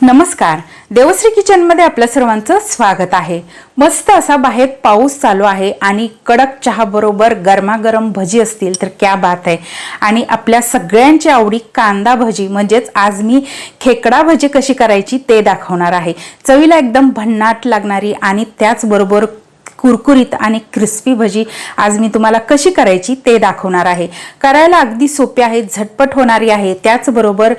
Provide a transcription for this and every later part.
नमस्कार, देवश्री किचनमध्ये आपल्या सर्वांचं स्वागत आहे। मस्त असा बाहेर पाऊस चालू आहे आणि कडक चहा बरोबर गरमागरम भजी असतील तर क्या बात आहे। आणि आपल्या सगळ्यांची आवडी कांदा भजी म्हणजेच आज मी खेकडा भजी कशी करायची ते दाखवणार आहे। चवीला एकदम भन्नाट लागणारी आणि त्याचबरोबर कुरकुरीत आणि क्रिस्पी भजी आज मी तुम्हाला कशी करायची ते दाखवणार आहे। करायला अगदी सोपी आहे, झटपट होणारी आहे। त्याचबरोबर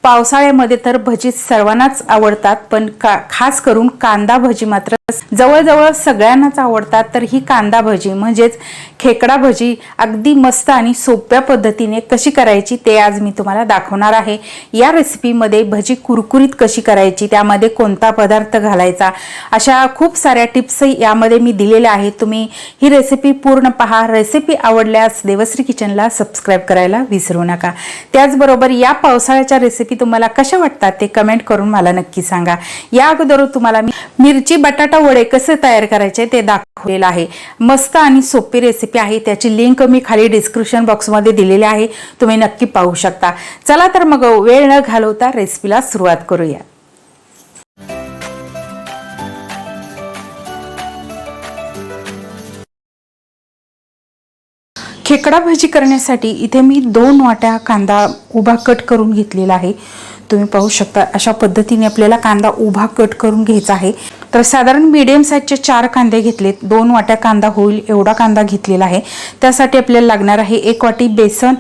पावसाळ्यामध्ये तर भजी सर्वांनाच आवडतात, पण खास करून कांदा भजी मात्र जवळजवळ सगळ्यांनाच आवडतात। तर ही कांदा भजी म्हणजेच खेकडा भजी अगदी मस्त आणि सोप्या पद्धतीने कशी करायची ते आज मी तुम्हाला दाखवणार आहे। या रेसिपीमध्ये भजी कुरकुरीत कशी करायची, त्यामध्ये कोणता पदार्थ घालायचा, अशा खूप साऱ्या टिप्स यामध्ये मी दिलेल्या आहेत। तुम्ही ही रेसिपी पूर्ण पहा। रेसिपी आवडल्यास देवश्री किचनला सबस्क्राइब करायला विसरू नका। त्याचबरोबर या पावसाळ्याच्या रेसिपी तुम्हाला कशा वाटतात ते कमेंट करून मला नक्की सांगा। या अगोदर तुम्हाला मी मिरची बटाटा वडे कसे तयार करायचे ते दाखवलेलं आहे। मस्त आणि सोपी रेसिपी आहे, त्याची लिंक मी खाली डिस्क्रिप्शन बॉक्स मध्ये दिलेली आहे, तुम्ही नक्की पाहू शकता। चला तर मग वेळ न घालवता रेसिपीला सुरुवात करूया। खेकडा भजी करण्यासाठी इथे मी 2 वाट्या कांदा उभा कट करून घेतलेला आहे। तुम्ही पाहू शकता अशा पद्धतीने आपल्याला कांदा उभा कट करून घ्यायचा आहे। तर साधारण मीडियम साइजचे 4 कांदे घेतलेत, 2 वाट्या कांदा होईल एवढा कांदा घेतलेला आहे। त्यासाठी आपल्याला लागणार आहे 1 वाटी बेसन,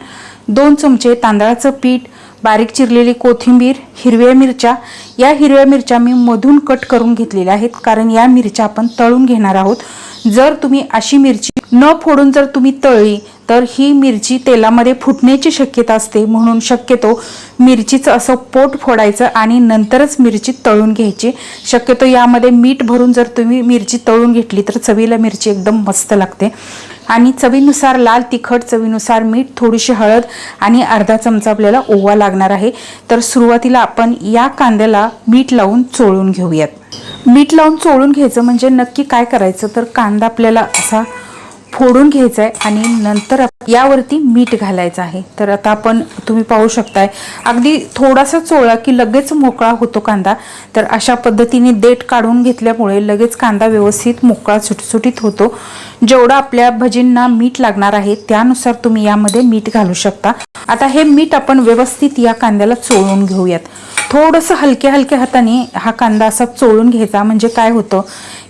2 चमचे तांदळाचं पीठ, बारीक चिरलेली कोथिंबीर, हिरव्या मिरच्या। या हिरव्या मिरच्या मी मधून कट करून घेतलेल्या आहेत, कारण या मिरच्या आपण तळून घेणार आहोत। जर तुम्ही अशी मिरची न फोडून जर तुम्ही तळली तर ही मिरची तेलामध्ये फुटण्याची शक्यता असते, म्हणून शक्यतो मिरचीचं असं पोट फोडायचं आणि नंतरच मिरची तळून घ्यायची। शक्यतो यामध्ये मीठ भरून जर तुम्ही मिरची तळून घेतली तर चवीला मिरची एकदम मस्त लागते। आणि चवीनुसार लाल तिखट, चवीनुसार मीठ, थोडीशी हळद आणि अर्धा चमचा आपल्याला ओवा लागणार आहे। तर सुरुवातीला आपण या कांद्याला मीठ लावून चोळून घेऊयात। मीठ लावून चोळून घ्यायचं म्हणजे नक्की काय करायचं तर कांदा आपल्याला असा फोडून घ्यायचा आहे आणि नंतर यावरती मीठ घालायचं आहे। तर आता आपण तुम्ही पाहू शकताय अगदी थोडासा चोळा की लगेच मोकळा होतो कांदा। तर अशा पद्धतीने देठ काढून घेतल्यामुळे लगेच कांदा व्यवस्थित मोकळा सुटसुटीत होतो। जेवढा आपल्या भजींना मीठ लागणार आहे त्यानुसार तुम्ही यामध्ये मीठ घालू शकता। आता हे मीठ आपण व्यवस्थित या कांद्याला चोळून घेऊयात। थोडंसं हलक्या हलक्या हाताने हा कांदा असा चोळून घ्यायचा, म्हणजे काय होतं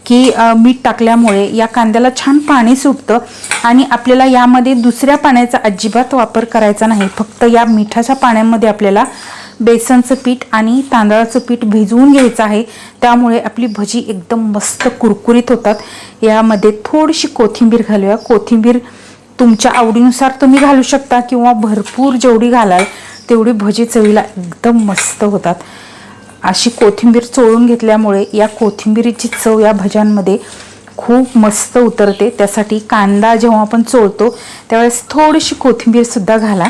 की मीठ टाकल्यामुळे या कांद्याला छान पाणी सुटतं आणि आपल्याला यामध्ये दुसऱ्या पाण्याचा अजिबात वापर करायचा नाही। फक्त या मिठाच्या पाण्यामध्ये आपल्याला बेसनचं पीठ आणि तांदळाचं पीठ भिजवून घ्यायचं आहे, त्यामुळे आपली भजी एकदम मस्त कुरकुरीत होतात। यामध्ये थोडीशी कोथिंबीर घालूया। कोथिंबीर तुमच्या आवडीनुसार तुम्ही घालू शकता किंवा भरपूर जेवढी घालाल तेवढी भजी चवीला एकदम मस्त होतात। अशी कोथिंबीर चोळून घेतल्यामुळे या कोथिंबीरीची चव या भज्यांमध्ये खूप मस्त उतरते। त्यासाठी कांदा जेव्हा आपण चोळतो त्यावेळेस थोडीशी कोथिंबीर सुद्धा घाला।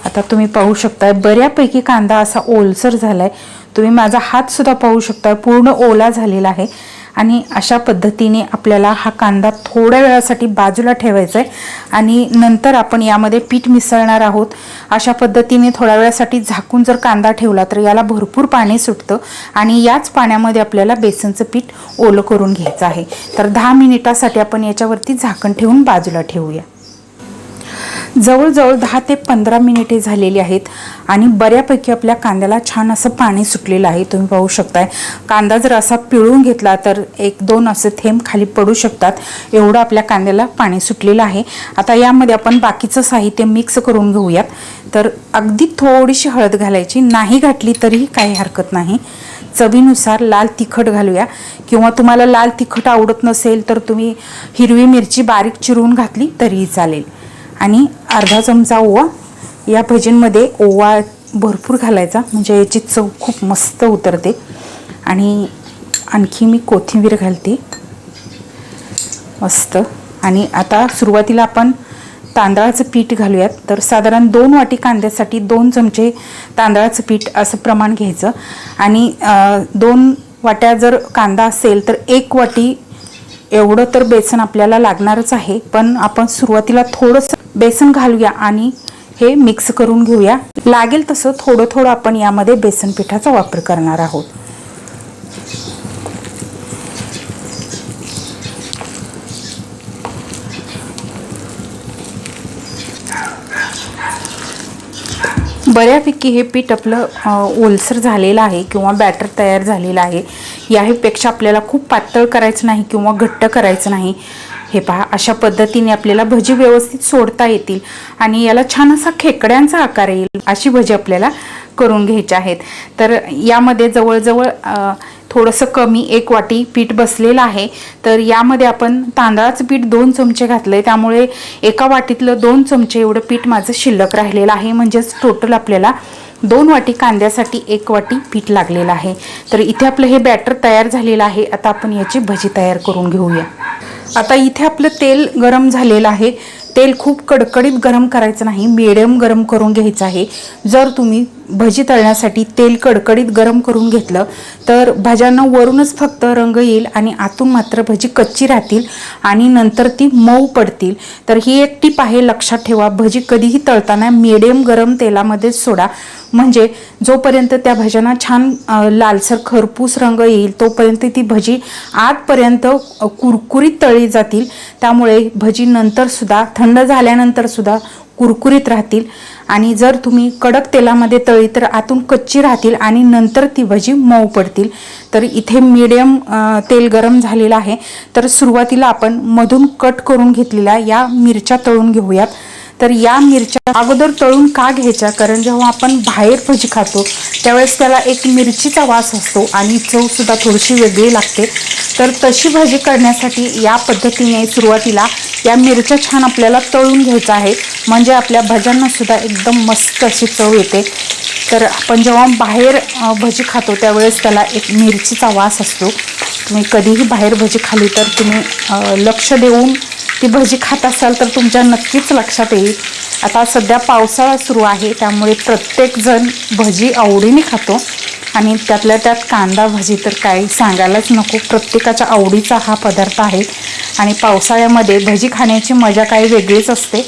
आता तुम्ही पाहू शकता बऱ्यापैकी कांदा असा ओलसर झालाय। तुम्ही माझा हात सुद्धा पाहू शकता पूर्ण ओला झालेला आहे। आणि अशा पद्धतीने आपल्याला हा कांदा थोड्या वेळासाठी बाजूला ठेवायचा आहे आणि नंतर आपण यामध्ये पीठ मिसळणार आहोत। अशा पद्धतीने थोड्या वेळासाठी झाकून जर कांदा ठेवला तर याला भरपूर पाणी सुटतं आणि याच पाण्यामध्ये आपल्याला बेसनचं पीठ ओलं करून घ्यायचं आहे। तर 10 मिनिटासाठी आपण याच्यावरती झाकण ठेवून बाजूला ठेवूया। जवळजवळ 10 ते 15 मिनिटे झालेली आहेत आणि बऱ्यापैकी आपल्या कांद्याला छान असं पाणी सुटलेलं आहे। तुम्ही पाहू शकताय कांदा जर असा पिळून घेतला तर 1-2 असे थेंब खाली पडू शकतात, एवढं आपल्या कांद्याला पाणी सुटलेलं आहे। आता यामध्ये आपण बाकीचं साहित्य मिक्स करून घेऊयात। तर अगदी थोडीशी हळद घालायची, नाही घातली तरीही काही हरकत नाही। चवीनुसार लाल तिखट घालूया, किंवा तुम्हाला लाल तिखट आवडत नसेल तर तुम्ही हिरवी मिरची बारीक चिरून घातली तरीही चालेल। आणि अर्धा चमचा ओवा, या भजींमध्ये ओवा भरपूर घालायचा म्हणजे याची चव खूप मस्त उतरते। आणि आणखी मी कोथिंबीर घालते मस्त। आणि आता सुरुवातीला आपण तांदळाचं पीठ घालूयात। तर साधारण 2 वाटी कांद्यासाठी 2 चमचे तांदळाचं पीठ असं प्रमाण घ्यायचं। आणि 2 वाट्या जर कांदा असेल तर 1 वाटी एवढं तर बेसन आपल्याला लागणारच आहे, पण आपण सुरुवातीला थोडंसं बेसन घालूया आणि हे मिक्स करून घेऊया। लागेल तसं थोडं थोडं आपण यामध्ये बेसन पिठाचा वापर करणार आहोत। बऱ्यापैकी हे पीठ आपलं ओलसर झालेलं आहे किंवा बॅटर तयार झालेलं आहे. याहीपेक्षा आपल्याला खूप पातळ करायचं नाही किंवा घट्ट करायचं नाही. हे पहा, अशा पद्धतीने आपल्याला भजी व्यवस्थित सोडता येतील आणि याला छान असा खेकड्यांचा आकार येईल अशी भजी आपल्याला करून घ्यायची आहेत. तर यामध्ये जवळजवळ थोडंसं कमी 1 वाटी पीठ बसलेलं आहे. तर यामध्ये आपण तांदळाचं पीठ 2 चमचे घातलंय, त्यामुळे एका वाटीतलं 2 चमचे एवढं पीठ माझं शिल्लक राहिलेलं आहे. म्हणजेच टोटल आपल्याला 2 वाटी कांद्यासाठी 1 वाटी पीठ लागलेलं आहे. तर इथे आपलं हे बॅटर तयार झालेलं आहे. आता आपण याची भजी तयार करून घेऊया. आता इथे आपलं तेल गरम झालेलं आहे. तेल खूप कडकडीत गरम करायचं नाही, मीडियम गरम करून घ्यायचं आहे. जर तुम्ही भजी तळण्यासाठी तेल कडकडीत गरम करून घेतलं तर भाज्यांना वरूनच फक्त रंग येईल आणि आतून मात्र भजी कच्ची राहतील आणि नंतर ती मऊ पडतील. तर ही एक टीप आहे, लक्षात ठेवा. भजी कधीही तळताना मीडियम गरम तेलामध्येच सोडा, म्हणजे जोपर्यंत त्या भाज्यांना छान लालसर खरपूस रंग येईल तोपर्यंत ती भजी आतपर्यंत कुरकुरीत तळली जातील. त्यामुळे भजी नंतर सुद्धा, थंड झाल्यानंतर सुद्धा कुरकुरीत राहतील. आणि जर तुम्ही कडक तेलामध्ये तळली तर आतून कच्ची राहतील आणि नंतर ती भजी मऊ पडतील. तर इथे मीडियम तेल गरम झालेलं आहे. तर सुरुवातीला आपण मधून कट करून घेतलेल्या या मिरच्या तळून घेऊयात. तर या मिरच्या अगोदर तळून का घ्यायच्या, कारण जेव्हा आपण बाहेर भजी खातो त्यावेळेस त्याला एक मिरचीचा वास असतो आणि चव सुद्धा थोडीशी वेगळी लागते. तर तशी भजी करण्यासाठी या पद्धतीने सुरुवातीला या मिरच्या छान आपल्याला तळून घ्यायचं आहे, म्हणजे आपल्या भज्यांना सुद्धा एकदम मस्त अशी चव येते. तर आपण जेव्हा बाहेर भजी खातो त्यावेळेस त्याला एक मिरचीचा वास असतो. तुम्ही कधीही बाहेर भजी खाली तर तुम्ही लक्ष देऊन ती भजी खात असाल तर तुमच्या नक्कीच लक्षात येईल. आता सध्या पावसाळा सुरू आहे, त्यामुळे प्रत्येकजण भजी आवडीने खातो आणि त्यातल्या त्यात कांदा भजी तर काही सांगायलाच नको. प्रत्येकाच्या आवडीचा हा पदार्थ आहे आणि पावसाळ्यामध्ये भजी खाण्याची मजा काही वेगळीच असते.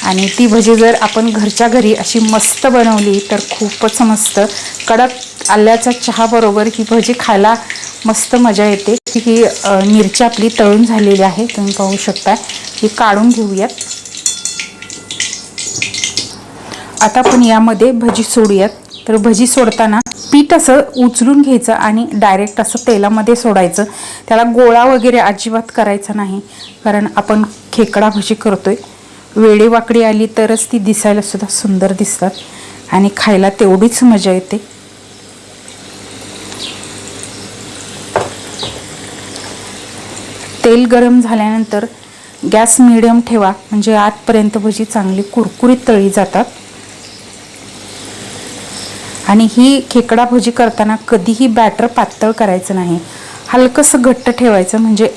आणि ती भजी जर आपण घरच्या घरी अशी मस्त बनवली तर खूपच मस्त. कडक आल्याच्या चहाबरोबर ही भजी खायला मस्त मजा येते. ही मिरची आपली तळून झालेली आहे, तुम्ही पाहू शकता. ही काढून घेऊयात. आता आपण यामध्ये भजी सोडूयात. तर भजी सोडताना पीठ असं उचलून घ्यायचं आणि डायरेक्ट असं तेलामध्ये सोडायचं. त्याला गोळा वगैरे अजिबात करायचा नाही, कारण आपण खेकडा भजी करतोय. वेडेवाकडी आली तरच ती दिसायला सुद्धा सुंदर दिसतात आणि खायला तेवढीच मजा येते. तेल गरम झाल्यानंतर गॅस मीडियम ठेवा, म्हणजे आतपर्यंत भजी चांगली कुरकुरीत तळली जातात. आणि ही खेकडा भजी करताना कधीही बॅटर पातळ करायचं नाही, हलकंसं घट्ट ठेवायचं, म्हणजे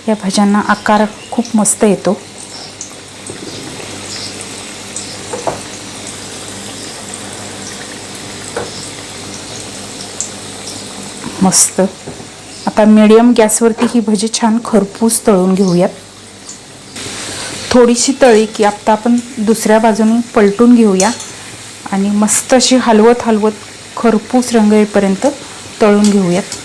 या भज्यांना आकार खूप मस्त येतो. मस्त. आता मीडियम गॅसवरती ही भजी छान खरपूस तळून घेऊयात. थोडीशी तळी की आता आपण दुसऱ्या बाजूने पलटून घेऊया आणि मस्त अशी हलवत हलवत खरपूस रंग येईपर्यंत तळून घेऊयात.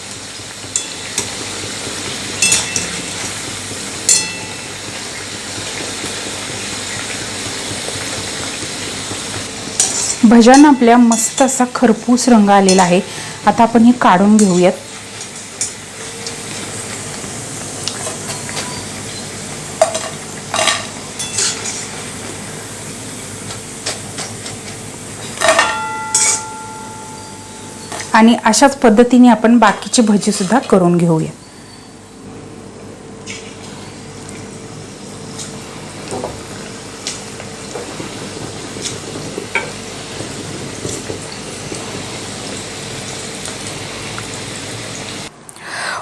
भज्यांना आपल्या मस्त असा खरपूस रंग आलेला आहे. आता आपण हे काढून घेऊयात. आणि अशाच पद्धतीने आपण बाकीची भजी सुद्धा करून घेऊया.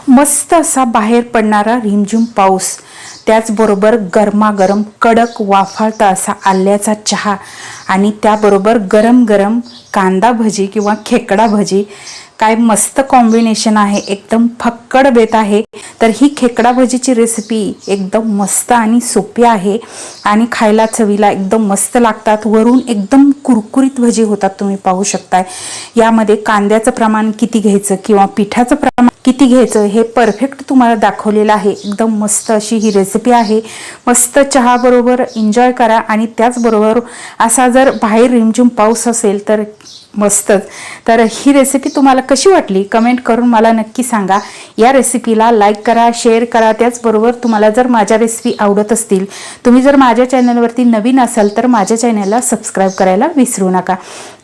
मस्त असा बाहेर पडणारा रिमझिम पाऊस, त्याचबरोबर गरमागरम कडक वाफाळता असा आल्याचा चहा आणि त्याबरोबर गरम गरम कांदा भजी किंवा खेकडा भजी. काय मस्त कॉम्बिनेशन आहे, एकदम फक्कड बेत आहे. तर ही खेकडा भजीची रेसिपी एकदम मस्त आणि सोपी आहे आणि खायला चवीला एकदम मस्त लागतात. वरून एकदम कुरकुरीत भजी होतात, तुम्ही पाहू शकताय. यामध्ये कांद्याचं प्रमाण किती घ्यायचं किंवा पिठाचं प्रमाण किती किती घ्यायचं हे परफेक्ट तुम्हाला दाखवलेलं आहे। एकदम मस्त अशी ही रेसिपी आहे। मस्त चहा बरोबर एन्जॉय करा आणि त्याचबरोबर असा जर बाहेर रिमझिम पाऊस असेल तर मस्तच। तर ही रेसिपी तुम्हाला कशी वाटली कमेंट करून मला नक्की सांगा। या रेसिपीला लाईक करा, शेअर करा। त्याचबरोबर तुम्हाला जर माझ्या रेसिपी आवडत असतील, तुम्ही जर माझ्या चॅनलवरती नवीन असाल तर माझ्या चॅनलला सबस्क्राईब करायला विसरू नका।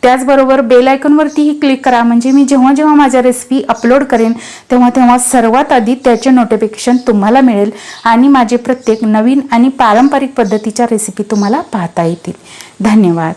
त्याचबरोबर बेल आयकॉनवरतीही क्लिक करा, म्हणजे मी जेव्हा जेव्हा माझ्या रेसिपी अपलोड करेन तेव्हा सर्वात आधी त्याचे नोटिफिकेशन तुम्हाला मिळेल आणि माझे प्रत्येक नवीन आणि पारंपरिक पद्धतीच्या रेसिपी तुम्हाला पाहता येतील। धन्यवाद।